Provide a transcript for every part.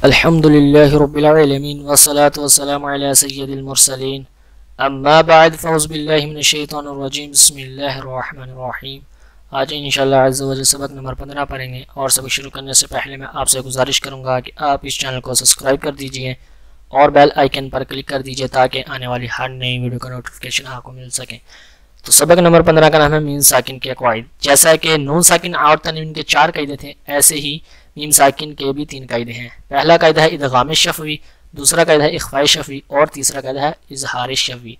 अल्हम्दुलिल्लाहि रब्बिल आलमीन वस्सलातु वस्सलामु अला सय्यिदिल मुरसलीन अम्मा बाद फ़अऊज़ु बिल्लाहि मिनश शैतानिर रजीम बिस्मिल्लाहिर रहमानिर रहीम। आज इंशाअल्लाह अज़्ज़ा व जल सबक नंबर 15 पढ़ेंगे और सबक शुरू करने से पहले मैं आपसे गुजारिश करूंगा कि आप इस चैनल को सब्सक्राइब कर दीजिए और बेल आइकन पर क्लिक कर दीजिए ताकि आने वाली हर नई वीडियो का नोटिफिकेशन आपको मिल सके। तो सबक नंबर 15 का नाम है मीम साकिन के क़वाइद। जैसा कि नून साकिन और तनवीन के 4 कायदे थे, ऐसे ही मीम साकिन के भी 3 कायदे हैं। पहला कायदा है इदगाम शफ़वी, दूसरा कायदा है इख्फ़ा शफ़वी और तीसरा कायदा है इज़हार शफ़वी।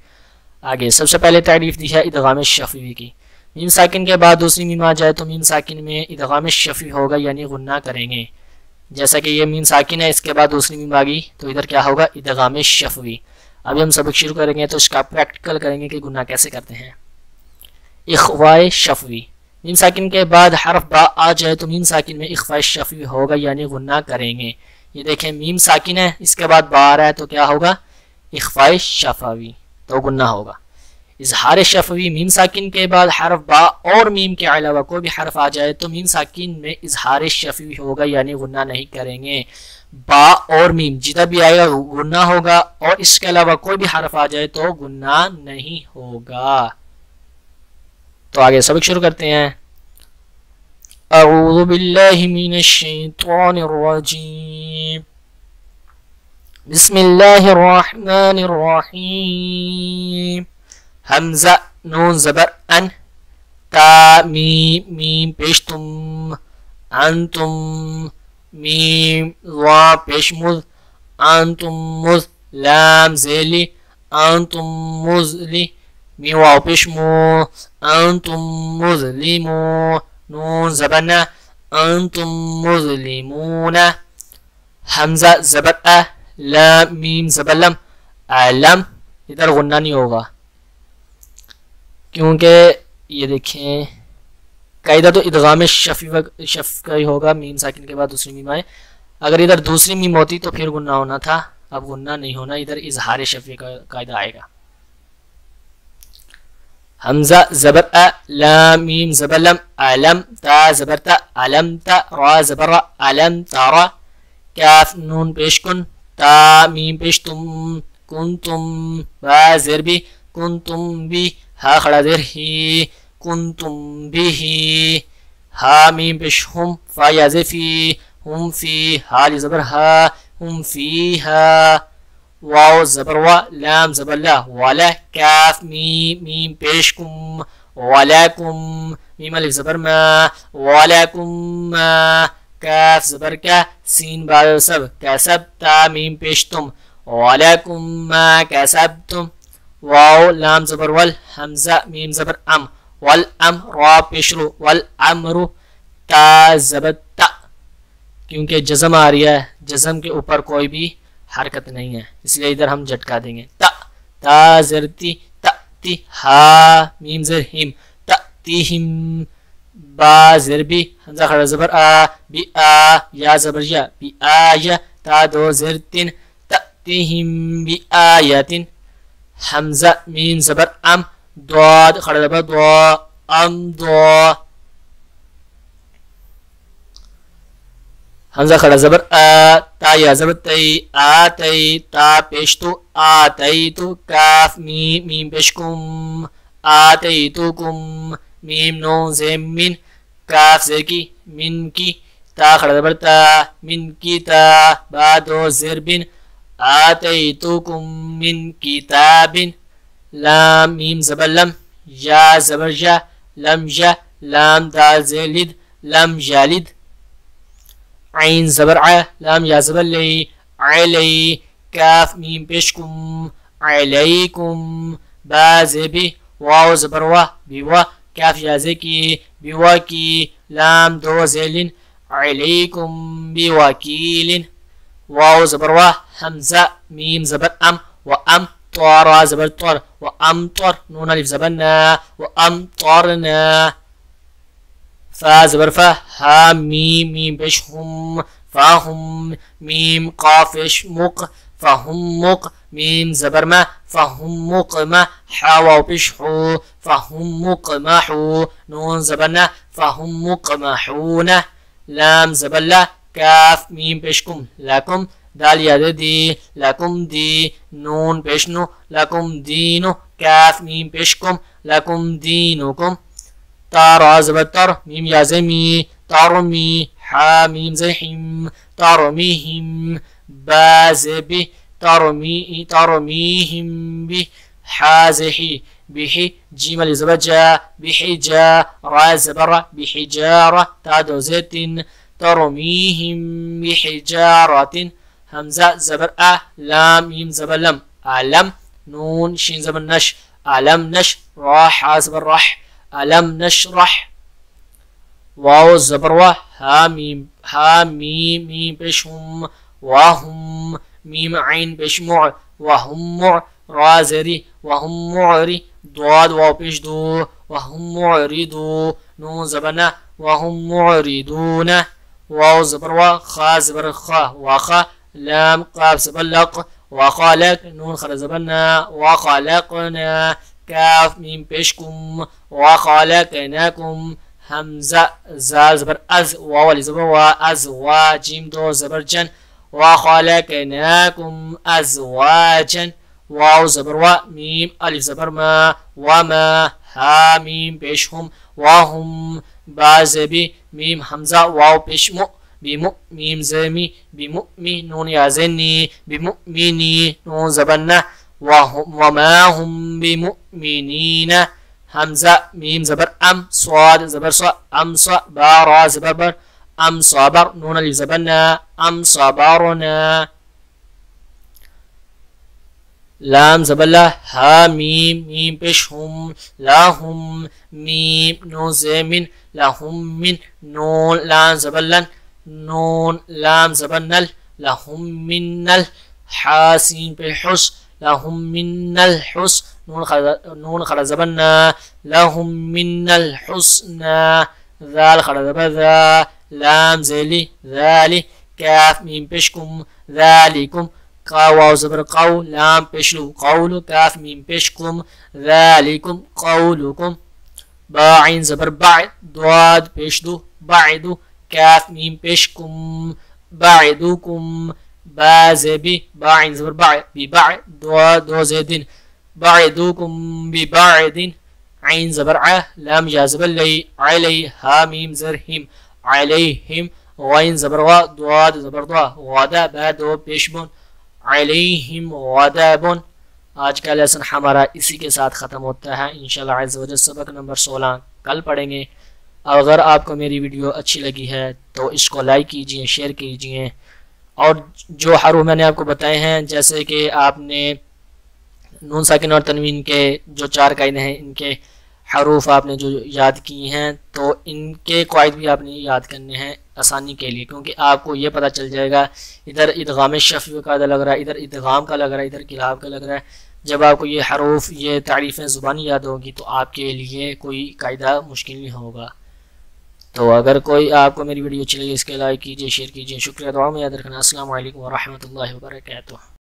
आगे सबसे पहले तारीफ दी है इदगाम शफ़वी की। मीम साकिन के बाद दूसरी मीम आ जाए तो मीम साकिन में इदगाम शफ़वी होगा, यानी गुन्ना करेंगे। जैसा कि ये मीम साकिन है, इसके बाद दूसरी मीम आ गई तो इधर क्या होगा, इदगाम शफ़वी। अभी हम सबक शुरू करेंगे तो इसका प्रैक्टिकल करेंगे कि गुन्ना कैसे करते हैं। इख्फ़ा शफ़वी, मीम साकिन के बाद हरफ बा आ जाए तो मीम साकिन में इख्फ़ा शफ़वी होगा, यानी गुन्ना करेंगे। ये देखें मीम साकिन है, इसके बाद बा आ रहा है तो क्या होगा, इख्फ़ा शफ़वी, तो गुन्ना होगा। इज़हार शफ़वी, मीम साकिन के बाद हरफ बा और मीम के अलावा कोई भी हरफ आ जाए तो मीम साकिन में इज़हार शफ़वी होगा, यानी गुन्ना नहीं करेंगे। बा और मीम जिधर भी आएगा गुन्ना होगा और इसके अलावा कोई भी हरफ आ जाए तो गुन्ना नहीं होगा। तो आगे सबक शुरू करते हैं। अऊज़ु बिल्लाहि मिनश शैतानिर रजीम, बिस्मिल्लाहिर रहमानिर रहीम। हमज़ा नून ज़बर अन, ता मीम मीम पेश तुम, अंतुम मीम वा पेश मुज़, अंतुम मुज़ लाम ज़ेली, अंतुम मुज़ली मीम वाव पेश मु, अंतुम मुज़लिमू नून ज़बर न, अंतुम मुज़लिमूना। हमज़ा ज़बर अ, लाम मीम ज़बर लम, अलम। इधर गुन्ना नहीं होगा क्योंकि ये देखें कायदा तो इदगाम शफ़वी शफ़ का ही होगा, मीम साकिन के बाद दूसरी मीम आए। अगर इधर दूसरी मीम होती तो फिर गुन्ना होना था, अब गुन्ना नहीं होना, इधर इज़हार शफ़वी का कायदा आएगा। हमज़ा ज़बर अ, लाम मीम ज़बर लम, अलम ता ज़बर ता, अलम ता रा ज़बर रा, अलम तारा। काफ नून पेश कुन, ता मीम पेश तुम, कुंतुम बा ज़ेर भी, कुंतुम भी हा खड़ा ज़ेर ही, कुंतुम बिही। हा मीम पेश हुम, फा या ज़ेर फी, हुम फी हा ली ज़बर हा, हुम फीहा। वाव ज़बर वा, लाम ज़बर ला, वाला। काफ मीम मीम पेश कुम, वालाकुम मीम अलिफ ज़बर मा, वालाकुम मा। काफ ज़बर का, सीन बा सब, कसब ता मीम पेश तुम, वालाकुम मा कसबतुम। वाव लाम ज़बर वल, हमज़ा मीम ज़बर अम, वल अम रा पेश रू, वल अमरु। ता ज़बर ता, क्योंकि जज़म आ रही है, जज़म के ऊपर कोई भी हरकत नहीं है इसलिए इधर हम झटका देंगे। ता ज़रती तती, हा मीम ज़र हिम, ततीहिम। बा ज़र बी, हमज़ा खड़ा ज़बर आ, बी आ या ज़बर या, बी आया। ता दो ज़र तिन, ततीहिम बी आयातिन। हमज़ा मीम ज़बर अम, दाद खड़ा ज़बर दा, अम दा। हमज़ा खड़ा ज़बर आ, ता या ज़बर तई, आ तई ता पेश तो, आ तई तो। काफ मीम मीम पेश कुम, आ तई तो कुम। मीम नो ज़े मिन, काफ ज़े की, मिन की। ता खड़ा ज़बर ता, मिन की ता। बा दो ज़ेर बिन, आ तई तो कुम मिन किताबिन। लाम मीम ज़बर लम, या ज़बर या, लम या। लाम दाल ज़े लिद, लम यालिद। आइन ज़बर आ, लाम या ज़बर लई, अलई। काफ मीम पेश कुम, अलैकुम। बा ज़े बी, वाव ज़बर वा, बिवा। काफ या ज़े की, बिवा की। लाम दो ज़ेलिन, अलैकुम बिवकीलिन। वाव ज़बर वा, हमज़ा मीम ज़बर अम, व अम त्वारा ज़बर त्वर, व अम त्वर नून अलिफ ज़बर ना, व अम त्वरना। फा ज़बर फा, हा मीम मीम पेश हुम, फाहुम। मीम काफ पेश मुक, फाहुम मुक। मीम ज़बर मा, फाहुम मुक़मा। हा वाव पेश हू, फाहुम मुक़महू। नून ज़बर ना, फाहुम मुक़महूना। लाम ज़बर ला, काफ मीम पेश कुम, लकुम। दाल याद दी लकुम दी नून पेशनु लकुम दीनु काफ मीम पेशकुम लकुम दीनुकुम तारा ज़बर मीम याज़मी तरमी हा मीम ज़हिम तरमीहिम बाज़बी तरमीहिम बि हाज़ही बिही जीम ज़बजा बिहिजा रा ज़बर बिहिजारा तादो ज़ेतिन तरमीहिम बिहिजारतिन हमज़ा ज़बर आ लाम मीम ज़बर लम अलम नून शीन ज़बर नश अलम नश रा ज़बर रह अलम नशरह वाव ज़बर व हा मीम मीम पेश हुम वाहुम मीम आइन पेश मुअ वहुम मुअ रा ज़री वहुम मुअरी द्वाद वाव पेश दो वहुम मुअरिदू नून ज़बर न वहुम मुअरिदून वाव ज़बर व खा ज़बर खा वाखा लाम काफ ज़बर लक वखालक नून खरा ज़बर न वखालकना काफ मीम पेशकुम वखालकनाकुम हमज़ा ज़ाल ज़बर अज़ वाव अली ज़बर वा अज़ वा जीम दो ज़बर जन वखालकनाकुम अज़वाजन वाव ज़बर वा मीम अलिफ ज़बर मा वमा हा मीम पेश हुम वाहुम बाज़बी मीम हमज़ा वाव पेश मु बिमु मीम ज़मी बिमुमी नून याज़नी बिमुमिनी नून ज़बर न वमा हुम बिमुमिनीना हमज़ा मीम ज़बर अम स्वाद ज़बर स्वा अम स्वा बा रा ज़बर बर अम सबर नून अलिफ ज़बर न अम सबरना लाम ज़बर ला हा मीम मीम पेश हुम लाहुम मीम नून ज़ेमिन लाहुम मिन नून लाम ज़बर लन नून लाम ज़बर नल लाहुम मिन्नल हा सीन पे हुस लाहुम मिन्नल हुस नून खरा ज़बर ना लाहुम मिन्नल हुस्ना ज़ाल खरा ज़बर ज़ा लाम ज़ेली ज़ाली काफ मीम पेशकुम ज़ालिकुम का वाव ज़बर कौ लाम पेशलु कौलु काफ मीम पेशकुम ज़ालिकुम कौलुकुम बा आइन ज़बर बा द्वाद पेशदु बाइदु काफ मीम पेशकुम बाइदुकुम बाज़बी बा आइन ज़बर बा बि बा दो ज़ेदिन बाइदुकुम बि बाइदिन आइन ज़बर आ लाम या ज़बर लई अलई हा मीम ज़रहिम अलैहिम वाइन ज़बर वा द्वाद ज़बर द्वा वादा बा दो पेशबुन अलैहिम वादाबुन। आज का लेसन हमारा इसी के साथ ख़त्म होता है। इंशाल्लाह अज़्ज़ व जल सबक नंबर 16 कल पढ़ेंगे। अगर आपको मेरी वीडियो अच्छी लगी है तो इसको लाइक कीजिए, शेयर कीजिए और जो हरूफ मैंने आपको बताए हैं जैसे कि आपने नून साकिन और तनवीन के जो 4 कायदे हैं इनके हरूफ आपने जो याद किए हैं तो इनके क़वाइद भी आपने याद करने हैं आसानी के लिए, क्योंकि आपको ये पता चल जाएगा इधर इदगाम शफ़ी का कायदा लग रहा है, इधर इदगाम का लग रहा है, इधर किलाब का लग रहा है। जब आपको ये हरूफ ये तारीफ़ें ज़ुबानी याद होगी तो आपके लिए कोई कायदा मुश्किल नहीं होगा। तो अगर कोई आपको मेरी वीडियो अच्छी लगी इसके लाइक कीजिए, शेयर कीजिए। शुक्रिया, दुआ में याद रखना। अस्सलामु अलैकुम व रहमतुल्लाहि व बरकातुहू।